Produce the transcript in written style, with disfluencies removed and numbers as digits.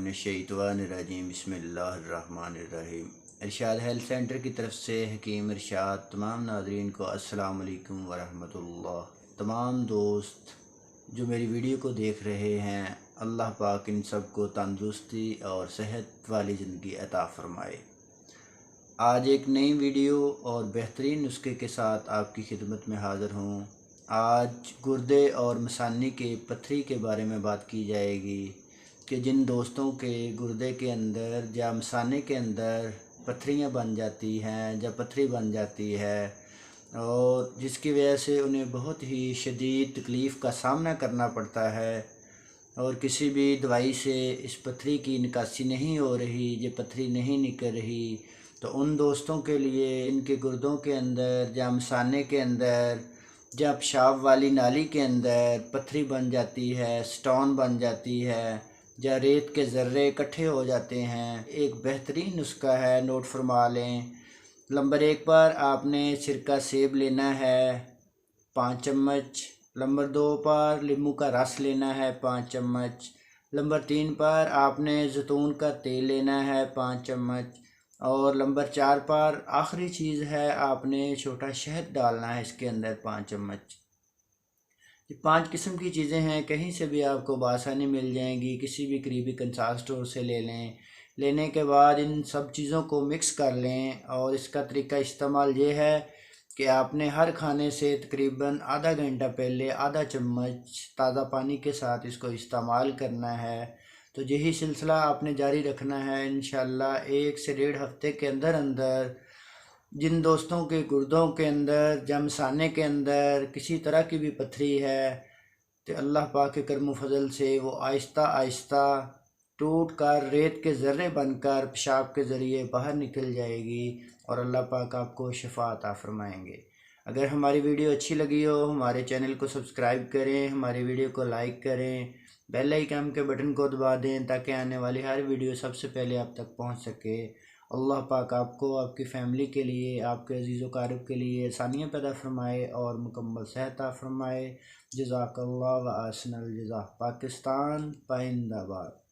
मिनश्शैतानिर्रजीम बिस्मिल्लाहिर्रहमानिर्रहीम। इरशाद health centre की तरफ से हकीम इरशाद तमाम नाज़रीन को अस्सलाम वालेकुम वरहमतुल्लाह। तमाम दोस्त जो मेरी वीडियो को देख रहे हैं, अल्लाह पाक इन सब को तंदुरुस्ती और सेहत वाली ज़िंदगी अता फ़रमाए। आज एक नई वीडियो और बेहतरीन नुस्खे के साथ आपकी खिदमत में हाज़िर हूँ। आज गुर्दे और मसानी के पथरी के बारे में बात की जाएगी कि जिन दोस्तों के गुर्दे के अंदर या मसाने के अंदर पथरियाँ बन जाती हैं या पथरी बन जाती है और जिसकी वजह से उन्हें बहुत ही शदीद तकलीफ़ का सामना करना पड़ता है और किसी भी दवाई से इस पथरी की निकासी नहीं हो रही, ये पथरी नहीं निकल रही, तो उन दोस्तों के लिए इनके गुर्दों के अंदर या मसाने के अंदर या पेशाब वाली नाली के अंदर पथरी बन जाती है, स्टोन बन जाती है या रेत के ज़र्रे इकट्ठे हो जाते हैं, एक बेहतरीन नुस्खा है, नोट फरमा लें। नंबर 1 पर आपने सिरका सेब लेना है 5 चम्मच। नंबर 2 पर नींबू का रस लेना है 5 चम्मच। नंबर 3 पर आपने जैतून का तेल लेना है 5 चम्मच। और नंबर 4 पर आखिरी चीज़ है, आपने छोटा शहद डालना है इसके अंदर 5 चम्मच। ये 5 किस्म की चीज़ें हैं, कहीं से भी आपको बआसानी मिल जाएंगी, किसी भी करीबी कंसाल स्टोर से ले लें। लेने के बाद इन सब चीज़ों को मिक्स कर लें और इसका तरीका इस्तेमाल ये है कि आपने हर खाने से तकरीबन आधा घंटा पहले आधा चम्मच ताज़ा पानी के साथ इसको इस्तेमाल करना है। तो यही सिलसिला आपने जारी रखना है। इंशाअल्लाह 1 से 1.5 हफ्ते के अंदर अंदर जिन दोस्तों के गुर्दों के अंदर जमसाने के अंदर किसी तरह की भी पथरी है, तो अल्लाह पाक के करम फजल से वो आहिस्ता आहिस्ता टूट कर रेत के ज़र्रे बनकर पेशाब के ज़रिए बाहर निकल जाएगी और अल्लाह पाक आपको शिफा अता फ़रमाएंगे। अगर हमारी वीडियो अच्छी लगी हो, हमारे चैनल को सब्सक्राइब करें, हमारी वीडियो को लाइक करें, बेल आइकन के बटन को दबा दें ताकि आने वाली हर वीडियो सबसे पहले आप तक पहुंच सके। अल्लाह पाक आपको, आपकी फ़ैमिली के लिए, आपके अज़ीज़ व क़ारिब के लिए आसानियाँ पैदा फ़रमाए और मुकम्मल सेहत अता फ़रमाए। जज़ाकल्लाह व अहसनल जज़ा। पाकिस्तान पाइंदाबाद।